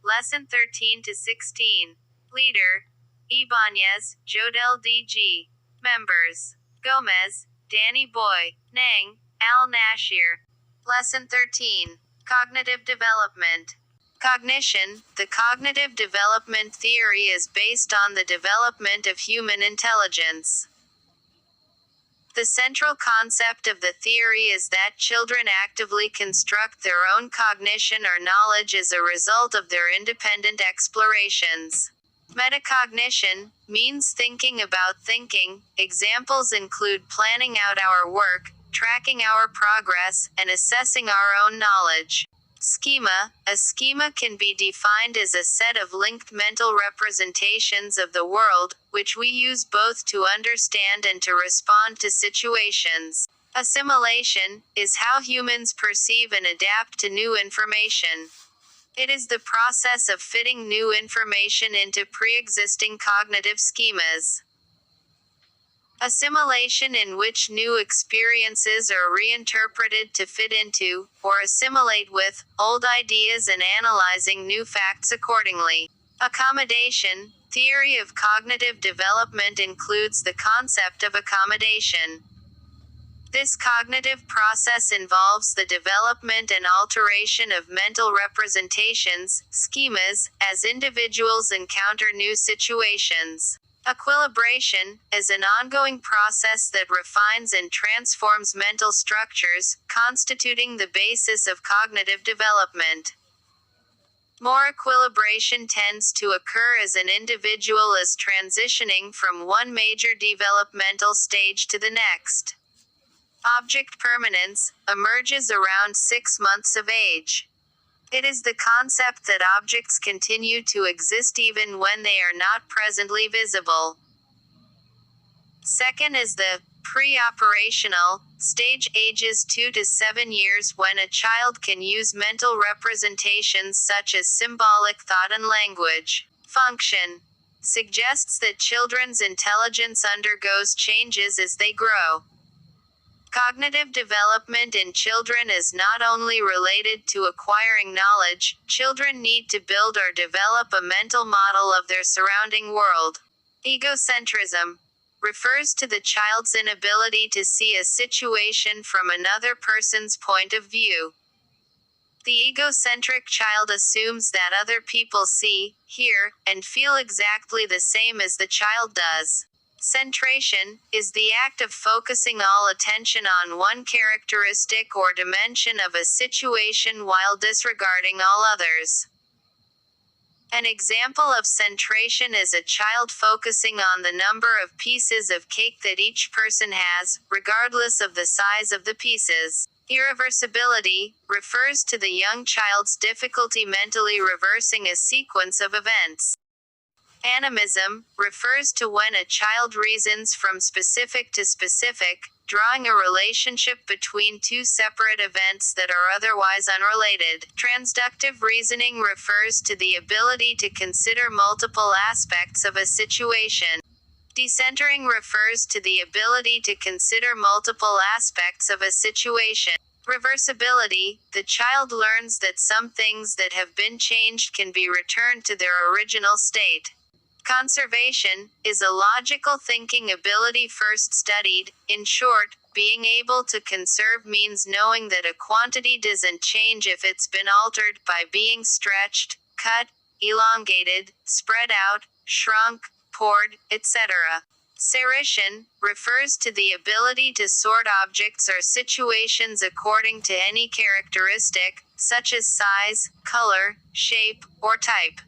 Lesson 13 to 16. Leader: Ibanez, Jodel D.G. Members: Gomez, Danny Boy, Nang, Al Nashir. Lesson 13. Cognitive Development. Cognition. The cognitive development theory is based on the development of human intelligence. The central concept of the theory is that children actively construct their own cognition or knowledge as a result of their independent explorations. Metacognition means thinking about thinking. Examples include planning out our work, tracking our progress, and assessing our own knowledge. Schema. A schema can be defined as a set of linked mental representations of the world, which we use both to understand and to respond to situations. Assimilation is how humans perceive and adapt to new information. It is the process of fitting new information into pre-existing cognitive schemas. Assimilation, in which new experiences are reinterpreted to fit into, or assimilate with, old ideas and analyzing new facts accordingly. Accommodation. Theory of cognitive development includes the concept of accommodation. This cognitive process involves the development and alteration of mental representations, schemas, as individuals encounter new situations. Equilibration is an ongoing process that refines and transforms mental structures, constituting the basis of cognitive development. More equilibration tends to occur as an individual is transitioning from one major developmental stage to the next. Object permanence emerges around 6 months of age. It is the concept that objects continue to exist even when they are not presently visible. Second is the pre-operational stage, ages 2 to 7 years, when a child can use mental representations such as symbolic thought and language. Function suggests that children's intelligence undergoes changes as they grow. Cognitive development in children is not only related to acquiring knowledge, children need to build or develop a mental model of their surrounding world. Egocentrism refers to the child's inability to see a situation from another person's point of view. The egocentric child assumes that other people see, hear, and feel exactly the same as the child does. Centration is the act of focusing all attention on one characteristic or dimension of a situation while disregarding all others. An example of centration is a child focusing on the number of pieces of cake that each person has, regardless of the size of the pieces. Irreversibility refers to the young child's difficulty mentally reversing a sequence of events. Animism refers to when a child reasons from specific to specific, drawing a relationship between two separate events that are otherwise unrelated. Transductive reasoning refers to the ability to consider multiple aspects of a situation. Decentering refers to the ability to consider multiple aspects of a situation. Reversibility, the child learns that some things that have been changed can be returned to their original state. Conservation is a logical thinking ability first studied. In short, being able to conserve means knowing that a quantity doesn't change if it's been altered by being stretched, cut, elongated, spread out, shrunk, poured, etc. Serition refers to the ability to sort objects or situations according to any characteristic, such as size, color, shape, or type.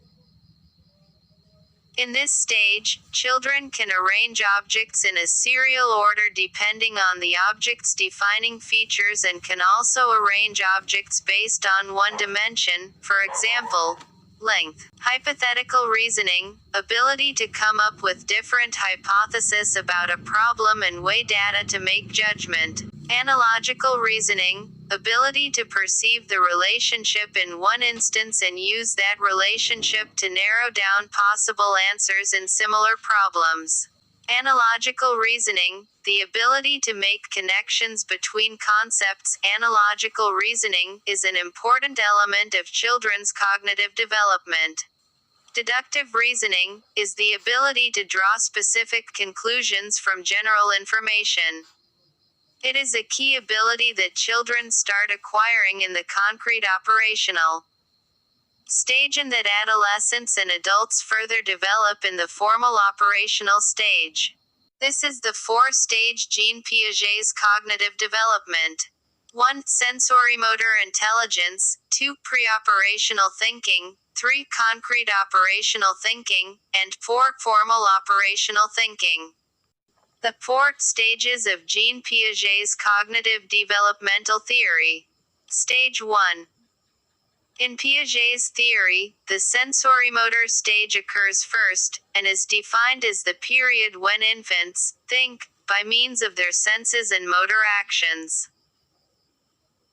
In this stage, children can arrange objects in a serial order depending on the object's defining features and can also arrange objects based on one dimension, for example, length. Hypothetical reasoning, ability to come up with different hypotheses about a problem and weigh data to make judgment. Analogical reasoning, ability to perceive the relationship in one instance and use that relationship to narrow down possible answers in similar problems. Analogical reasoning, the ability to make connections between concepts. Analogical reasoning is an important element of children's cognitive development. Deductive reasoning is the ability to draw specific conclusions from general information. It is a key ability that children start acquiring in the concrete operational stage and that adolescents and adults further develop in the formal operational stage. This is the four-stage Jean Piaget's cognitive development. 1. Sensorimotor intelligence, 2. Pre-operational thinking, 3. Concrete operational thinking, and 4. Formal operational thinking. The four stages of Jean Piaget's cognitive developmental theory. Stage 1. In Piaget's theory, the sensorimotor stage occurs first, and is defined as the period when infants think by means of their senses and motor actions.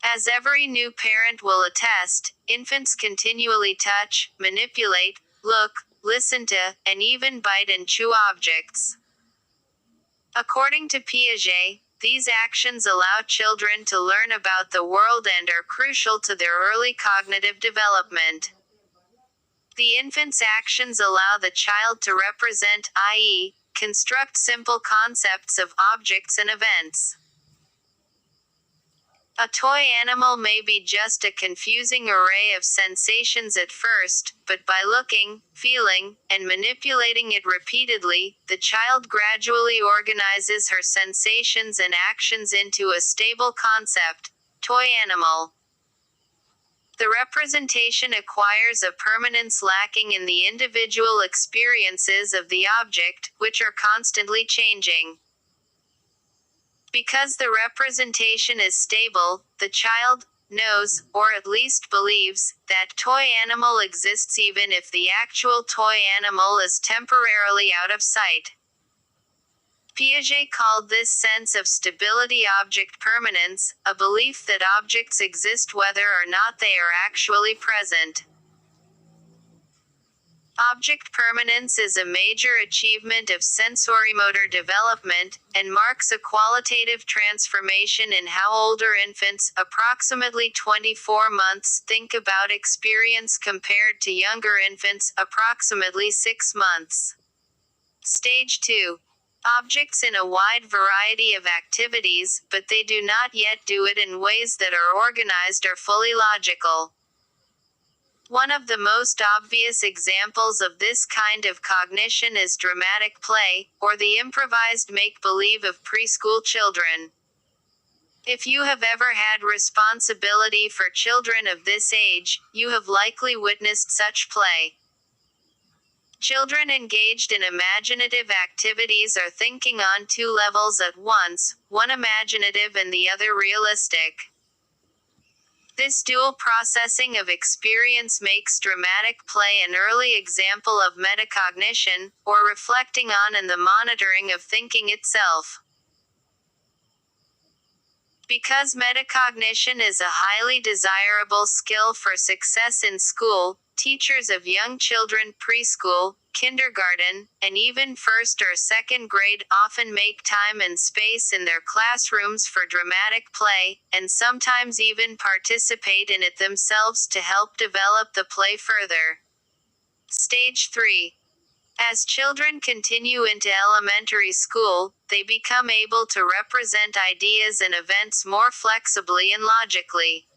As every new parent will attest, infants continually touch, manipulate, look, listen to, and even bite and chew objects. According to Piaget, these actions allow children to learn about the world and are crucial to their early cognitive development. The infant's actions allow the child to represent, i.e., construct simple concepts of objects and events. A toy animal may be just a confusing array of sensations at first, but by looking, feeling, and manipulating it repeatedly, the child gradually organizes her sensations and actions into a stable concept, toy animal. The representation acquires a permanence lacking in the individual experiences of the object, which are constantly changing. Because the representation is stable, the child knows, or at least believes, that toy animal exists even if the actual toy animal is temporarily out of sight. Piaget called this sense of stability object permanence, a belief that objects exist whether or not they are actually present. Object permanence is a major achievement of sensorimotor development, and marks a qualitative transformation in how older infants, approximately 24 months, think about experience compared to younger infants, approximately 6 months. Stage 2. Objects in a wide variety of activities, but they do not yet do it in ways that are organized or fully logical. One of the most obvious examples of this kind of cognition is dramatic play, or the improvised make-believe of preschool children. If you have ever had responsibility for children of this age, you have likely witnessed such play. Children engaged in imaginative activities are thinking on two levels at once, one imaginative and the other realistic. This dual processing of experience makes dramatic play an early example of metacognition, or reflecting on and the monitoring of thinking itself. Because metacognition is a highly desirable skill for success in school, teachers of young children preschool, kindergarten, and even first or second grade often make time and space in their classrooms for dramatic play, and sometimes even participate in it themselves to help develop the play further. Stage 3. As children continue into elementary school, they become able to represent ideas and events more flexibly and logically.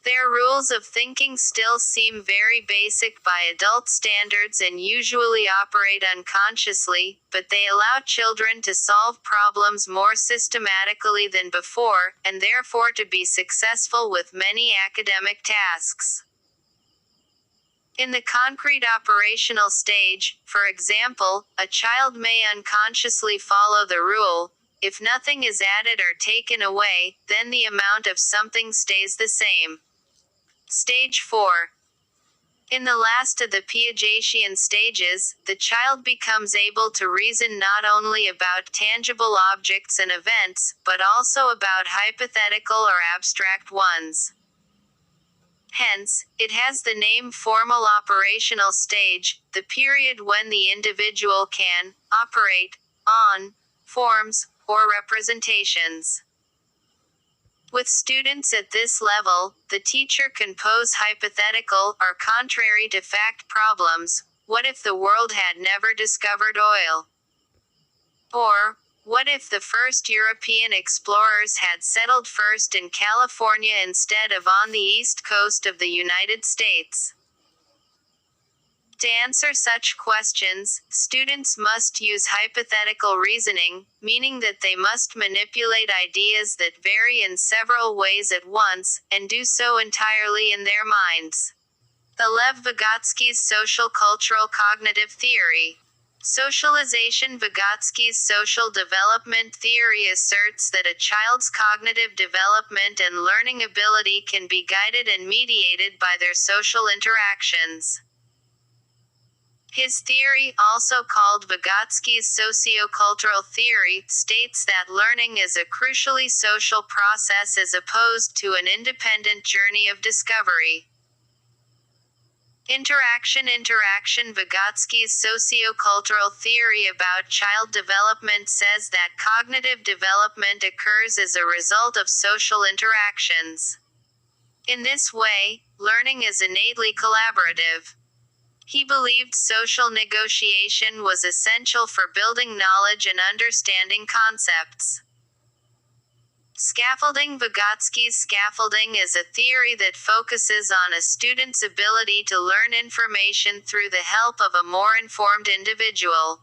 Their rules of thinking still seem very basic by adult standards and usually operate unconsciously, but they allow children to solve problems more systematically than before, and therefore to be successful with many academic tasks. In the concrete operational stage, for example, a child may unconsciously follow the rule, if nothing is added or taken away, then the amount of something stays the same. Stage 4. In the last of the Piagetian stages, the child becomes able to reason not only about tangible objects and events, but also about hypothetical or abstract ones. Hence, it has the name formal operational stage, the period when the individual can operate on forms or representations. With students at this level, the teacher can pose hypothetical or contrary to fact problems. What if the world had never discovered oil? Or, what if the first European explorers had settled first in California instead of on the east coast of the United States? To answer such questions, students must use hypothetical reasoning, meaning that they must manipulate ideas that vary in several ways at once, and do so entirely in their minds. The Lev Vygotsky's social cultural cognitive theory. Socialization. Vygotsky's social development theory asserts that a child's cognitive development and learning ability can be guided and mediated by their social interactions. His theory, also called Vygotsky's sociocultural theory, states that learning is a crucially social process as opposed to an independent journey of discovery. Interaction. Vygotsky's sociocultural theory about child development says that cognitive development occurs as a result of social interactions. In this way, learning is innately collaborative. He believed social negotiation was essential for building knowledge and understanding concepts. Scaffolding. Vygotsky's scaffolding is a theory that focuses on a student's ability to learn information through the help of a more informed individual.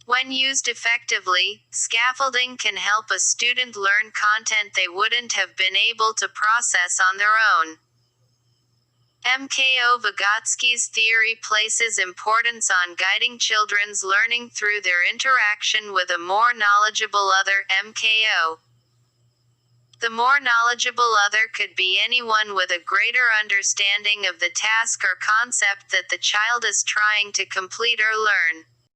When used effectively, scaffolding can help a student learn content they wouldn't have been able to process on their own. MKO. Vygotsky's theory places importance on guiding children's learning through their interaction with a more knowledgeable other, MKO. The more knowledgeable other could be anyone with a greater understanding of the task or concept that the child is trying to complete or learn.